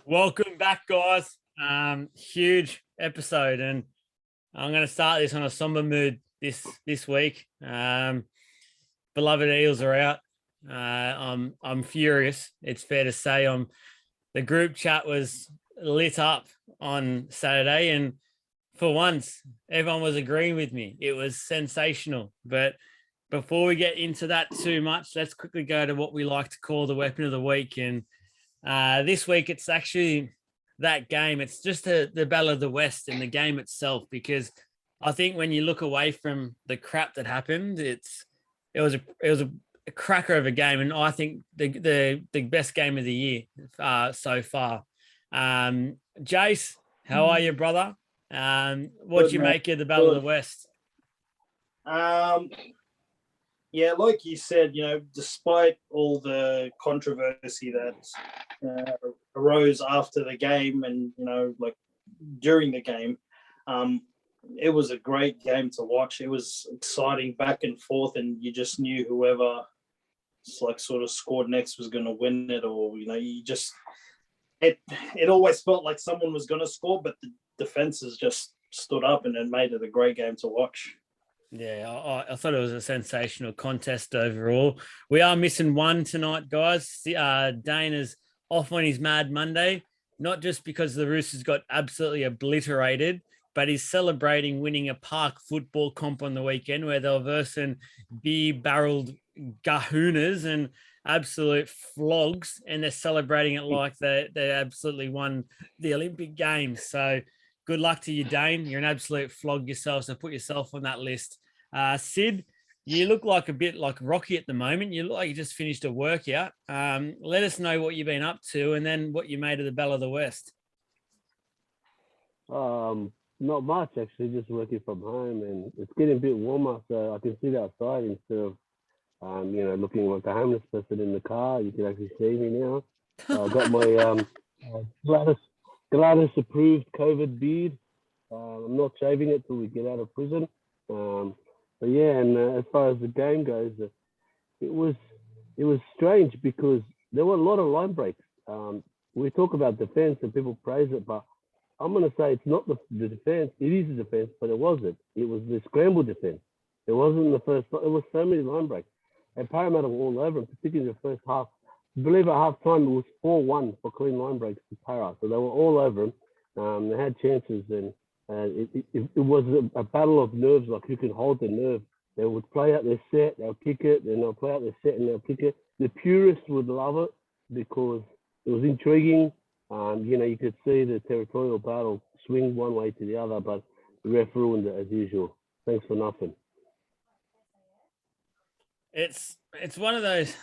Welcome back, guys. Huge episode, and I'm going to start this on a somber mood this week. Beloved Eels are out. I'm furious. It's fair to say. The group chat was lit up on Saturday, and for once, everyone was agreeing with me. It was sensational. But before we get into that too much, let's quickly go to what we like to call the weapon of the week. And this week, it's actually that game. It's just the Battle of the West and the game itself, because I think when you look away from the crap that happened, it was a cracker of a game, and I think the best game of the year so far. Jace, how are you, brother? What do you make of the Battle of the West? Yeah, like you said, despite all the controversy that arose after the game and, like during the game, it was a great game to watch. It was exciting back and forth, and you just knew whoever sort of scored next was going to win it, or, it always felt like someone was going to score, but the defenses just stood up, and it made it a great game to watch. Yeah, I thought it was a sensational contest overall. We are missing one tonight, guys. Dana's off on his Mad Monday, not just because the Roosters got absolutely obliterated, but he's celebrating winning a park football comp on the weekend where they were versing beer-barreled gahunas and absolute flogs, and they're celebrating it like they absolutely won the Olympic Games. So good luck to you, Dane. You're an absolute flog yourself, so put yourself on that list. Sid, you look like a bit like Rocky at the moment. You look like you just finished a workout. Let us know what you've been up to, and then what you made of the Battle of the West. Not much, actually, just working from home, and it's getting a bit warmer, so I can sit outside instead of, looking like a homeless person in the car. You can actually see me now. I got my Gladys approved COVID beard. I'm not shaving it till we get out of prison. But yeah, and as far as the game goes, it was strange because there were a lot of line breaks. We talk about defense and people praise it, but I'm going to say it's not the defense. It is the defense, but it wasn't. It was the scramble defense. It wasn't the first. It was so many line breaks. And Parramatta were all over them, particularly the first half. I believe at half time it was 4-1 for clean line breaks to Para. So they were all over them. They had chances, and it was a battle of nerves, like who can hold the nerve. They would play out their set, they'll kick it, then they'll play out their set and they'll kick it. The purists would love it because it was intriguing. You could see the territorial battle swing one way to the other, but the ref ruined it as usual. Thanks for nothing. It's one of those.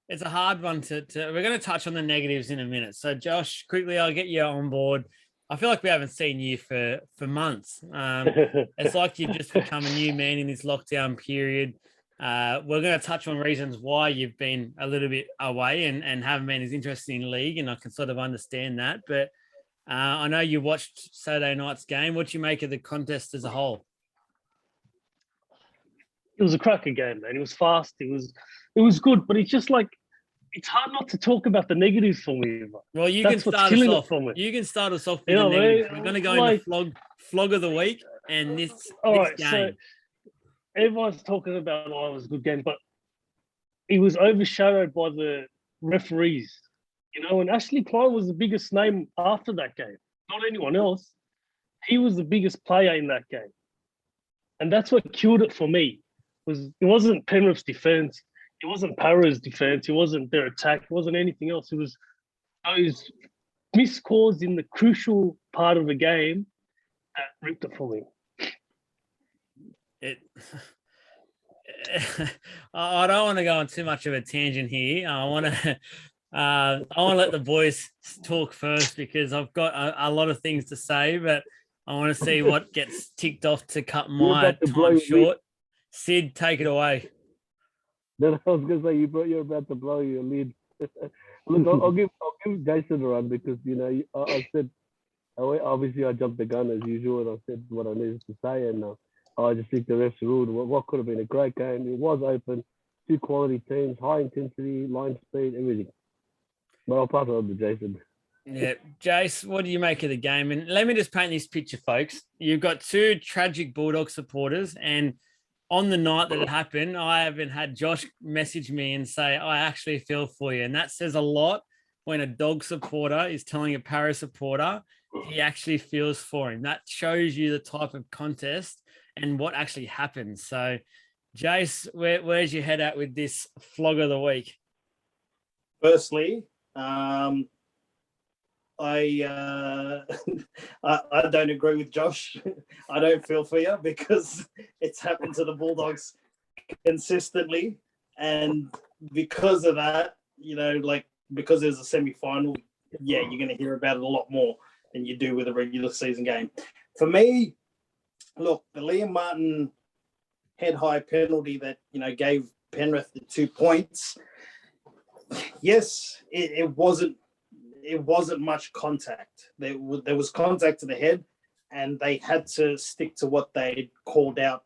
It's a hard one to. We're going to touch on the negatives in a minute. So, Josh, quickly, I'll get you on board. I feel like we haven't seen you for months. It's like you've just become a new man in this lockdown period. We're going to touch on reasons why you've been a little bit away and haven't been as interested in league, and I can sort of understand that. But I know you watched Saturday night's game. What do you make of the contest as a whole? It was a cracker game, man. It was fast. It was good, but it's just like it's hard not to talk about the negatives for me. Well, you can start us off. You can start us off with the negatives. We're going to go into flog of the week, and this game. So everyone's talking about it was a good game, but it was overshadowed by the referees. And Ashley Klein was the biggest name after that game, not anyone else. He was the biggest player in that game, and that's what killed it for me. It wasn't Penrith's defense. It wasn't Para's defense. It wasn't their attack. It wasn't anything else. It was those missed calls in the crucial part of the game that ripped it for me. I don't want to go on too much of a tangent here. I want to let the boys talk first because I've got a lot of things to say, but I want to see what gets ticked off to cut my time short. Sid, take it away. Then I was going to say you're about to blow your lid. Look, I'll give Jason a run because I said obviously I jumped the gun as usual and I said what I needed to say, and I just think the refs ruled what could have been a great game. It was open, two quality teams, high intensity, line speed, everything. But I'll pass it on to Jason. Yeah, Jace, what do you make of the game? And let me just paint this picture, folks. You've got two tragic Bulldog supporters, and on the night that it happened, I haven't had Josh message me and say, I actually feel for you. And that says a lot when a dog supporter is telling a para supporter he actually feels for him. That shows you the type of contest and what actually happens. So, Jace, where's your head at with this flog of the week? Firstly, I I don't agree with Josh. I don't feel for you because it's happened to the Bulldogs consistently, and because of that, because there's a semi-final, yeah, you're going to hear about it a lot more than you do with a regular season game. For me, look, the Liam Martin head high penalty that gave Penrith the 2 points. Yes, it wasn't much contact. There was contact to the head, and they had to stick to what they called out,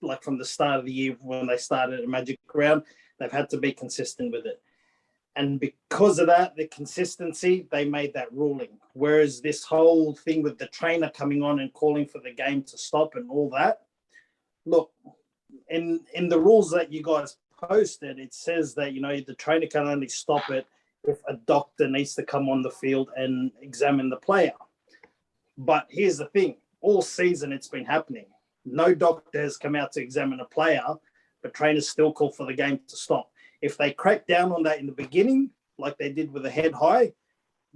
like from the start of the year when they started at Magic Round. They've had to be consistent with it. And because of that, the consistency, they made that ruling. Whereas this whole thing with the trainer coming on and calling for the game to stop and all that, look, in the rules that you guys posted, it says that, the trainer can only stop it if a doctor needs to come on the field and examine the player. But here's the thing. All season it's been happening. No doctor has come out to examine a player, but trainers still call for the game to stop. If they cracked down on that in the beginning, like they did with the head high,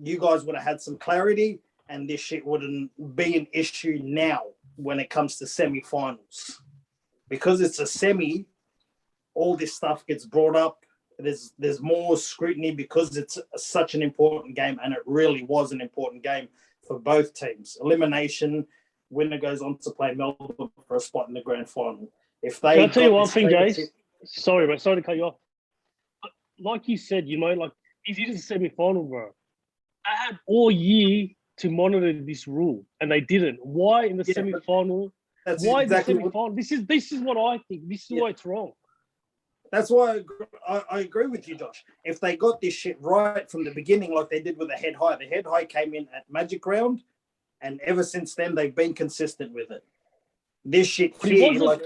you guys would have had some clarity, and this shit wouldn't be an issue now when it comes to semi-finals. Because it's a semi, all this stuff gets brought up. There's more scrutiny because it's such an important game, and it really was an important game for both teams. Elimination, winner goes on to play Melbourne for a spot in the grand final. If they, I'll tell you one thing, Jace. Sorry, bro. Sorry to cut you off. But like you said, he's in the semi-final, bro. I had all year to monitor this rule, and they didn't. Why in the semi-final? Why exactly the semi-final? This is what I think. This is why it's wrong. That's why I agree with you, Josh. If they got this shit right from the beginning, like they did with the head high came in at Magic Round, and ever since then they've been consistent with it. This shit here,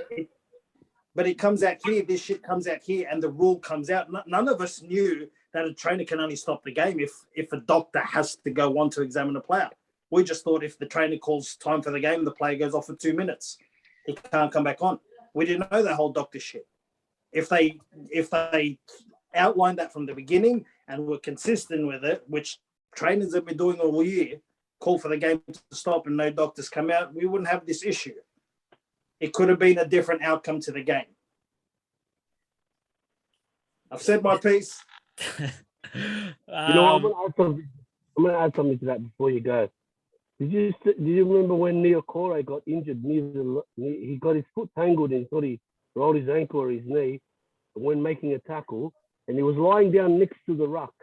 but it comes out here. This shit comes out here, and the rule comes out. None of us knew that a trainer can only stop the game if a doctor has to go on to examine a player. We just thought if the trainer calls time for the game, the player goes off for 2 minutes. He can't come back on. We didn't know that whole doctor shit. If they outlined that from the beginning and were consistent with it, which trainers have been doing all year, call for the game to stop and no doctors come out, we wouldn't have this issue. It could have been a different outcome to the game. I've said my piece. I'm going to add something to that before you go. Did you remember when Neil Corey got injured? He got his foot tangled and thought he rolled his ankle or his knee when making a tackle, and he was lying down next to the ruck,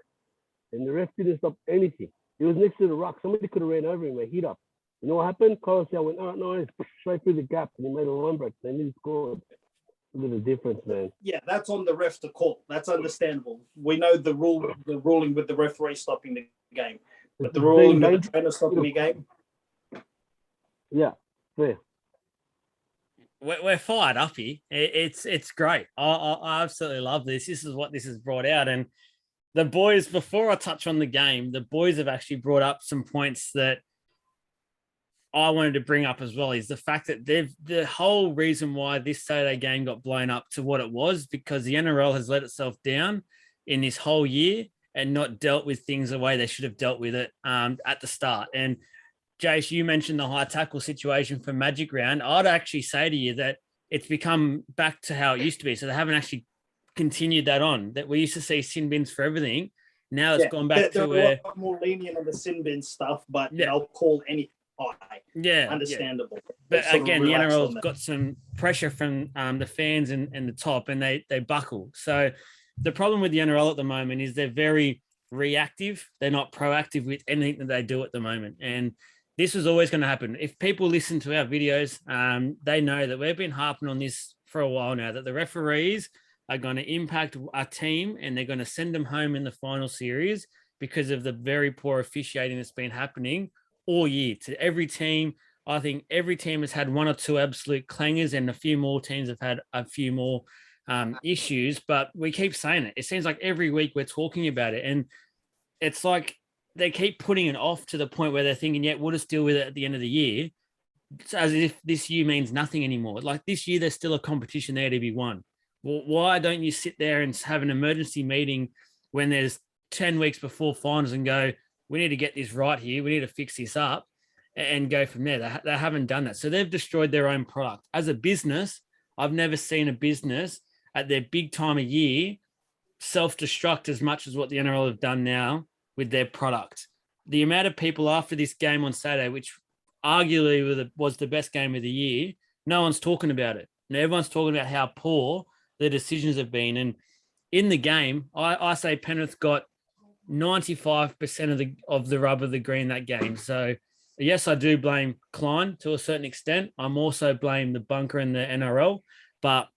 and the ref didn't stop anything. He was next to the ruck. Somebody could have ran over him and hit up. You know what happened? Coruscant went, oh, no, straight through the gap, and he made a line break. They nearly scored. Look at the difference, man. Yeah, that's on the ref to call. That's understandable. We know the ruling with the referee stopping the game. But the ruling with the trainer stopping the game? Yeah, fair. We're fired up here. It's great. I absolutely love this. This is what this has brought out. And the boys, before I touch on the game, the boys have actually brought up some points that I wanted to bring up as well, is the fact that the whole reason why this Saturday game got blown up to what it was because the NRL has let itself down in this whole year and not dealt with things the way they should have dealt with it at the start. And Jace, you mentioned the high tackle situation for Magic Round. I'd actually say to you that it's become back to how it used to be. So they haven't actually continued that on. That we used to see sin bins for everything. Now it's gone back to where... They're a lot more lenient on the sin bin stuff, but they'll call anything high. Yeah. Understandable. Yeah. But again, the NRL's got some pressure from the fans and the top, and they buckle. So the problem with the NRL at the moment is they're very reactive. They're not proactive with anything that they do at the moment. And this was always going to happen. If people listen to our videos, they know that we've been harping on this for a while now, that the referees are going to impact our team and they're going to send them home in the final series because of the very poor officiating that's been happening all year to every team. I think every team has had one or two absolute clangers, and a few more teams have had a few more issues. But we keep saying it. It seems like every week we're talking about it, and it's like they keep putting it off to the point where they're thinking, yeah, we'll just deal with it at the end of the year, as if this year means nothing anymore. Like this year, there's still a competition there to be won. Well, why don't you sit there and have an emergency meeting when there's 10 weeks before finals and go, we need to get this right here. We need to fix this up and go from there. They haven't done that. So they've destroyed their own product. As a business, I've never seen a business at their big time of year self-destruct as much as what the NRL have done now with their product. The amount of people after this game on Saturday, which arguably was the best game of the year, no one's talking about it. And everyone's talking about how poor the decisions have been. And in the game, I say Penrith got 95% of the rub of the green that game. So yes, I do blame Klein to a certain extent. I'm also blame the bunker and the NRL. But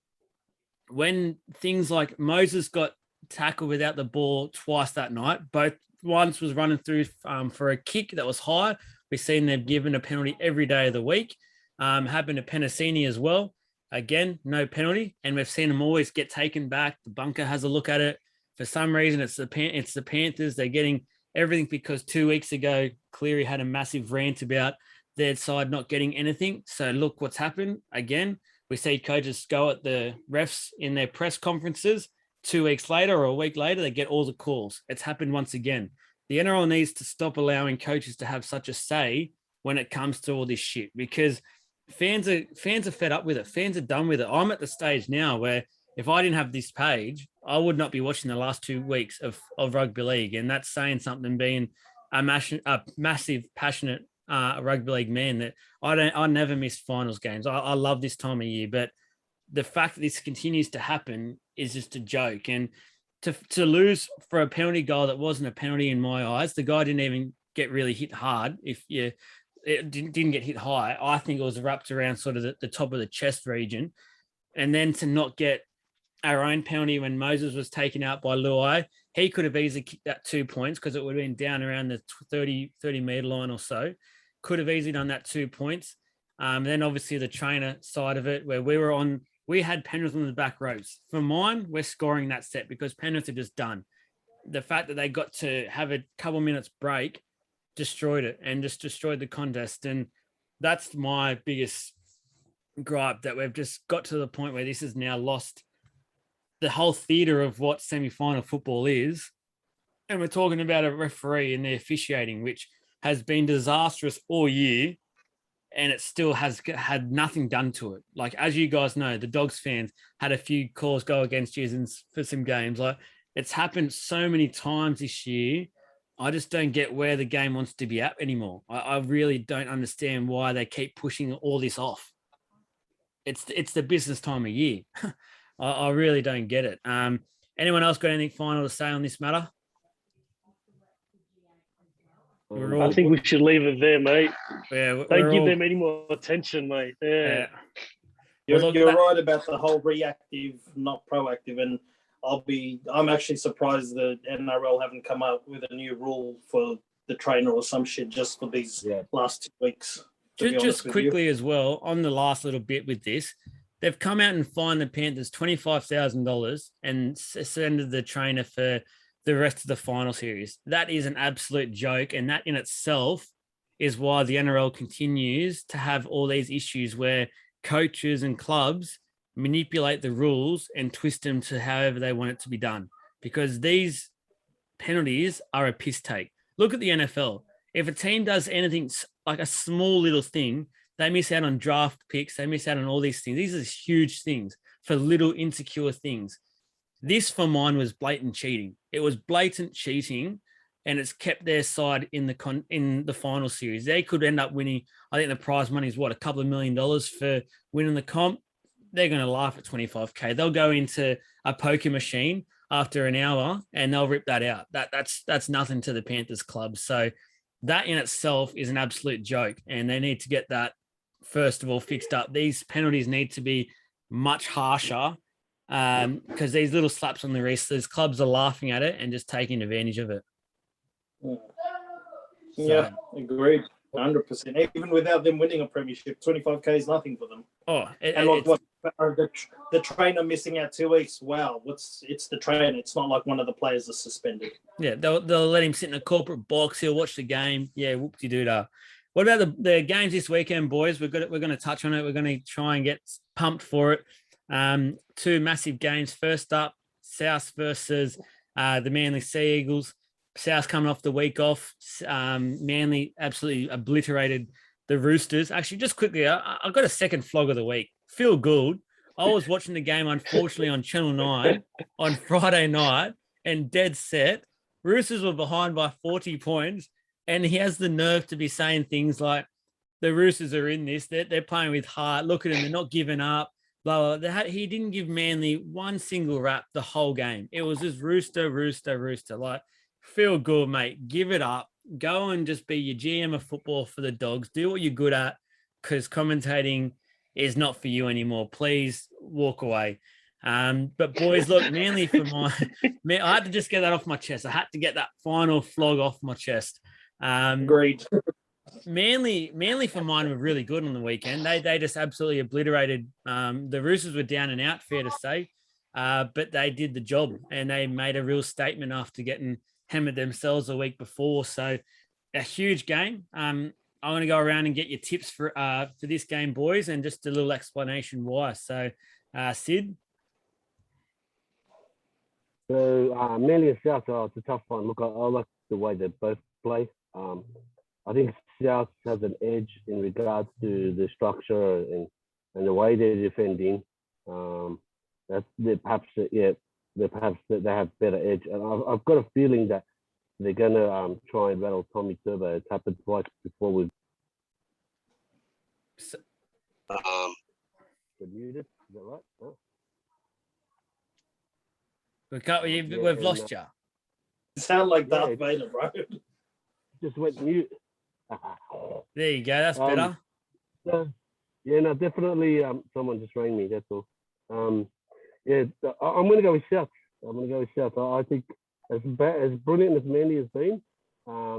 when things like Moses got tackled without the ball twice that night, both once was running through for a kick that was high. We've seen them given a penalty every day of the week. Happened to Penasini as well. Again, no penalty. And we've seen them always get taken back. The bunker has a look at it. For some reason, it's the Panthers. They're getting everything because 2 weeks ago, Cleary had a massive rant about their side not getting anything. So look what's happened. Again, we see coaches go at the refs in their press conferences. 2 weeks later or a week later, they get all the calls. It's happened once again. The NRL needs to stop allowing coaches to have such a say when it comes to all this shit, because fans are fed up with it. Fans are done with it. I'm at the stage now where if I didn't have this page, I would not be watching the last 2 weeks of rugby league. And that's saying something, being a massive, passionate rugby league man, that I never miss finals games. I love this time of year, but the fact that this continues to happen is just a joke. And to lose for a penalty goal that wasn't a penalty in my eyes, the guy didn't even get really hit hard. It didn't get hit high. I think it was wrapped around sort of the top of the chest region. And then to not get our own penalty when Moses was taken out by Luai, he could have easily kicked that 2 points because it would have been down around the 30 meter line or so. Could have easily done that 2 points. Then obviously the trainer side of it, where we had Penrith on the back rows. For mine, we're scoring that set because Penrith are just done. The fact that they got to have a couple minutes break destroyed it and just destroyed the contest. And that's my biggest gripe, that we've just got to the point where this has now lost the whole theatre of what semi-final football is. And we're talking about a referee and the officiating, which has been disastrous all year, and it still has had nothing done to it. Like, as you guys know, the Dogs fans had a few calls go against you for some games. Like, it's happened so many times this year. I just don't get where the game wants to be at anymore. I really don't understand why they keep pushing all this off. It's the business time of year. I really don't get it. Anyone else got anything final to say on this matter? I think we should leave it there, mate. Yeah, don't give them any more attention, mate. Yeah. You're right about the whole reactive, not proactive, and I'm actually surprised that NRL haven't come up with a new rule for the trainer or some shit just for these last 2 weeks. Just quickly as well, on the last little bit with this, they've come out and fined the Panthers $25,000 and suspended the trainer for the rest of the final series. That is an absolute joke. And that in itself is why the NRL continues to have all these issues where coaches and clubs manipulate the rules and twist them to however they want it to be done. Because these penalties are a piss take. Look at the NFL. If a team does anything like a small little thing, they miss out on draft picks. They miss out on all these things. These are huge things for little insecure things. This, for mine, was blatant cheating. It was blatant cheating, and it's kept their side in the final series. They could end up winning. I think the prize money is a couple of $1 million for winning the comp. They're going to laugh at 25K. They'll go into a poker machine after an hour and they'll rip that out. That's nothing to the Panthers club. So that in itself is an absolute joke, and they need to get that first of all fixed up. These penalties need to be much harsher. Because these little slaps on the wrist, these clubs are laughing at it and just taking advantage of it. Yeah, agreed. 100%. Even without them winning a premiership, 25K is nothing for them. Oh, And like what the trainer missing out 2 weeks. Wow, it's the trainer. It's not like one of the players is suspended. yeah, they'll let him sit in a corporate box. He'll watch the game. Yeah, whoop-de-doo-dah. What about the games this weekend, boys? We're going to touch on it. We're going to try and get pumped for it. Two massive games. First up, South versus the Manly Sea Eagles. South coming off the week off. Manly absolutely obliterated the Roosters. Actually, just quickly, I got a second flog of the week. Feel good. I was watching the game, unfortunately, on Channel 9 on Friday night, and dead set. Roosters were behind by 40 points, and he has the nerve to be saying things like, the Roosters are in this. They're playing with heart. Look at them. They're not giving up. Blah, blah. He didn't give Manly one single rap the whole game. It was just Rooster, Rooster, Rooster. Like, feel good, mate. Give it up. Go and just be your GM of football for the Dogs. Do what you're good at, because commentating is not for you anymore. Please walk away. But boys, look, Manly for man, I had to just get that off my chest. I had to get that final flog off my chest. Agreed. Manly for mine were really good on the weekend. They just absolutely obliterated. The Roosters were down and out, fair to say, but they did the job and they made a real statement after getting hammered themselves a week before. So a huge game. I'm going to go around and get your tips for this game, boys, and just a little explanation why. So, Sid. So Manly and South, it's a tough one. Look, I like the way they both play. I think South has an edge in regards to the structure and the way they're defending. That they have better edge, and I've got a feeling that they're gonna try and rattle Tommy Turbo. It's happened twice before with. Muted. Is that right? Oh. We've lost you. You sound like Darth Vader, bro. Just went mute. There you go. That's better. Definitely. Someone just rang me. That's all. I'm going to go with South. I think as brilliant as Manly has been,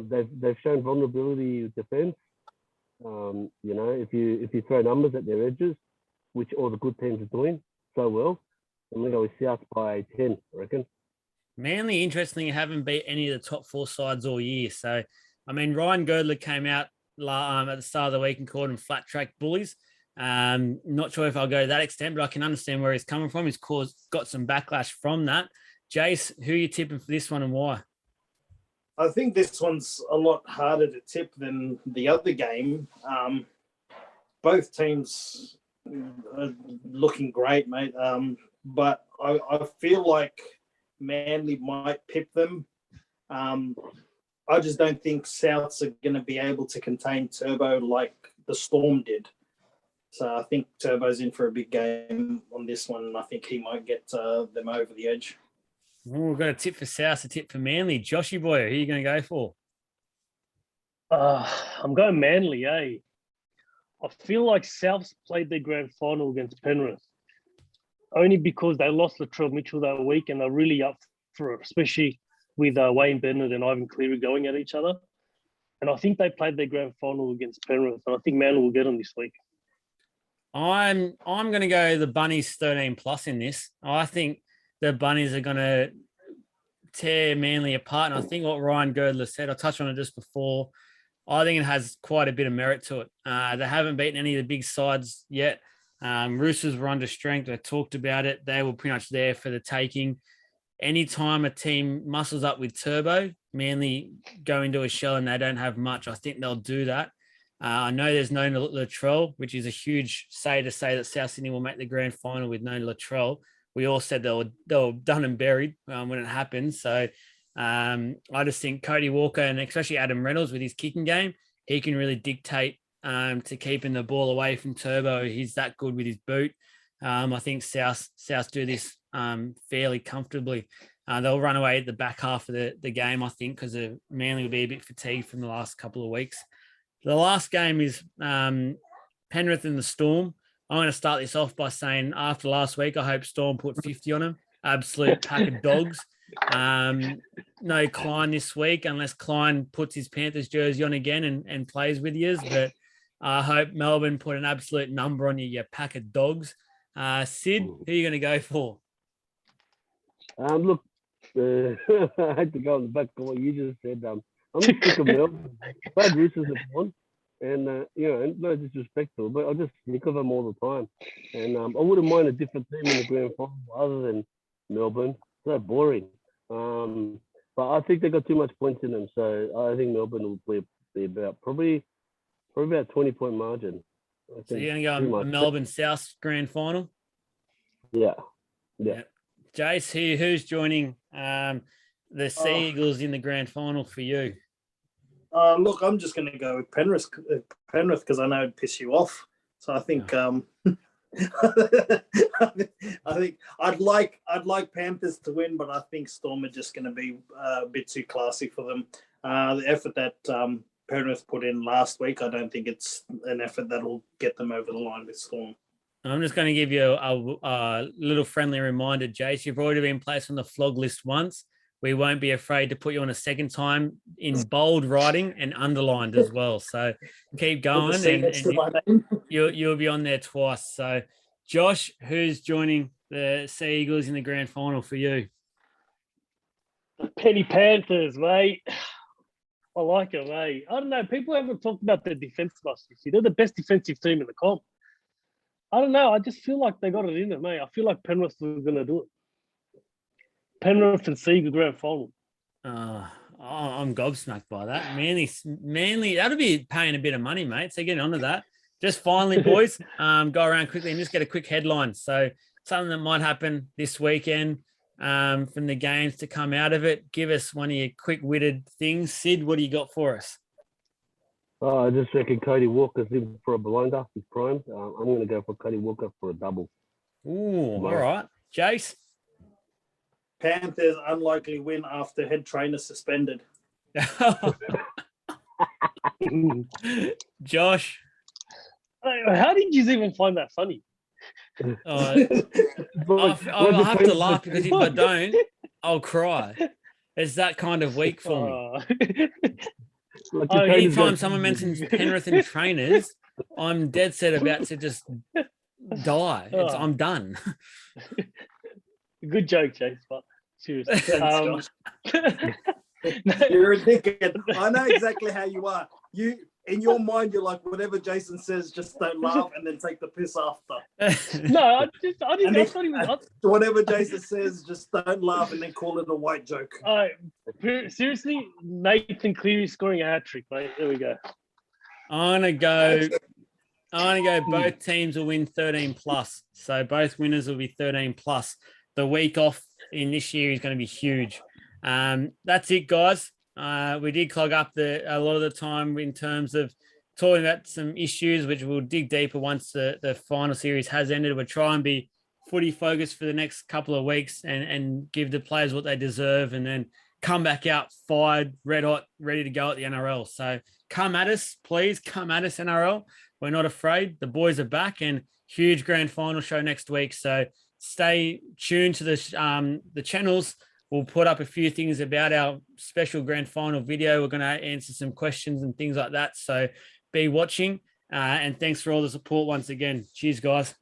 they've shown vulnerability with defence. If you throw numbers at their edges, which all the good teams are doing so well, I'm going to go with South by 10, I reckon. Manly, interestingly, haven't beat any of the top four sides all year. So, I mean, Ryan Girdler came out at the start of the week and called them flat track bullies. Not sure if I'll go to that extent, but I can understand where he's coming from. He's got some backlash from that. Jace, who are you tipping for this one and why? I think this one's a lot harder to tip than the other game. Both teams are looking great, mate. But I feel like Manly might pip them. I just don't think Souths are going to be able to contain Turbo like the Storm did. So I think Turbo's in for a big game on this one, and I think he might get them over the edge. We've got a tip for South, a tip for Manly. Joshy boy, who are you going to go for? I'm going Manly, eh? I feel like Souths played their grand final against Penrith only because they lost Latrell Mitchell that week and they're really up for it, especially with Wayne Bennett and Ivan Cleary going at each other. And I think they played their grand final against Penrith, and I think Manly will get them this week. I'm going to go the Bunnies 13 plus in this. I think the Bunnies are going to tear Manly apart. And I think what Ryan Girdler said, I touched on it just before, I think it has quite a bit of merit to it. They haven't beaten any of the big sides yet. Roosters were under strength. I talked about it. They were pretty much there for the taking. Anytime a team muscles up with Turbo, Manly go into a shell and they don't have much, I think they'll do that. I know there's no Latrell, which is a huge say to say that South Sydney will make the grand final with no Latrell. We all said they were done and buried when it happened. So I just think Cody Walker and especially Adam Reynolds with his kicking game, he can really dictate to keeping the ball away from Turbo. He's that good with his boot. I think South do this fairly comfortably. They'll run away at the back half of the game, I think, because Manly will be a bit fatigued from the last couple of weeks. The last game is Penrith and the Storm. I'm going to start this off by saying after last week, I hope Storm put 50 on them. Absolute pack of dogs. No Klein this week, unless Klein puts his Panthers jersey on again and plays with you. But I hope Melbourne put an absolute number on you, you pack of dogs. Sid, who are you going to go for? Look, I had to go on the back of what you just said. I'm just sick of Melbourne. Bad Roosters have won. And, and no disrespect to them, but I just think of them all the time. And I wouldn't mind a different team in the grand final other than Melbourne. So boring. But I think they got too much points in them. So I think Melbourne will be about probably about 20-point margin. So you're going to go a Melbourne South grand final? Yeah. Jace, who's joining the Sea Eagles in the grand final for you? Look, I'm just going to go with Penrith because I know it'd piss you off. So I think I think I'd like Panthers to win, but I think Storm are just going to be a bit too classy for them. The effort that Penrith put in last week, I don't think it's an effort that will get them over the line with Storm. I'm just going to give you a little friendly reminder, Jace. You've already been placed on the flog list once. We won't be afraid to put you on a second time in bold writing and underlined as well. So keep going, and you'll be on there twice. So, Josh, who's joining the Sea Eagles in the grand final for you? The Penny Panthers, mate. I like it, mate. I don't know. People haven't talked about their defense last year. They're the best defensive team in the comp. I don't know. I just feel like they got it in them, mate. I feel like Penrith was going to do it. Penrith and Sea grand final. I'm gobsmacked by that. Manly, that'll be paying a bit of money, mate. So get onto that. Just finally, boys, go around quickly and just get a quick headline. So something that might happen this weekend from the games to come out of it. Give us one of your quick-witted things. Sid, what do you got for us? I just reckon Cody Walker's in for a blinder. He's primed. I'm going to go for Cody Walker for a double. Ooh, all right. Jace? Panthers unlikely win after head trainer suspended. Josh? How did you even find that funny? I'll have to laugh because if I don't, I'll cry. It's that kind of week for me. Anytime someone mentions Penrith and trainers, I'm dead set about to just die. I'm done. Good joke, Chase, but seriously. Thanks, you're a dickhead. I know exactly how you are. You, in your mind, you're like, whatever Jason says, just don't laugh and then take the piss after. No, I thought he was. Whatever Jason says, just don't laugh and then call it a white joke. Seriously, Nathan Cleary scoring a hat trick, mate. There we go. I'm gonna go. Both teams will win 13 plus. So both winners will be 13 plus. The week off in this year is going to be huge. That's it, guys. We did clog up a lot of the time in terms of talking about some issues, which we'll dig deeper once the final series has ended. We'll try and be footy focused for the next couple of weeks and give the players what they deserve, and then come back out fired, red hot, ready to go at the NRL. So come at us, please. Come at us, NRL. We're not afraid. The boys are back, and huge grand final show next week. So stay tuned to the channels. We'll put up a few things about our special grand final video. We're going to answer some questions and things like that. So be watching, and thanks for all the support once again. Cheers, guys.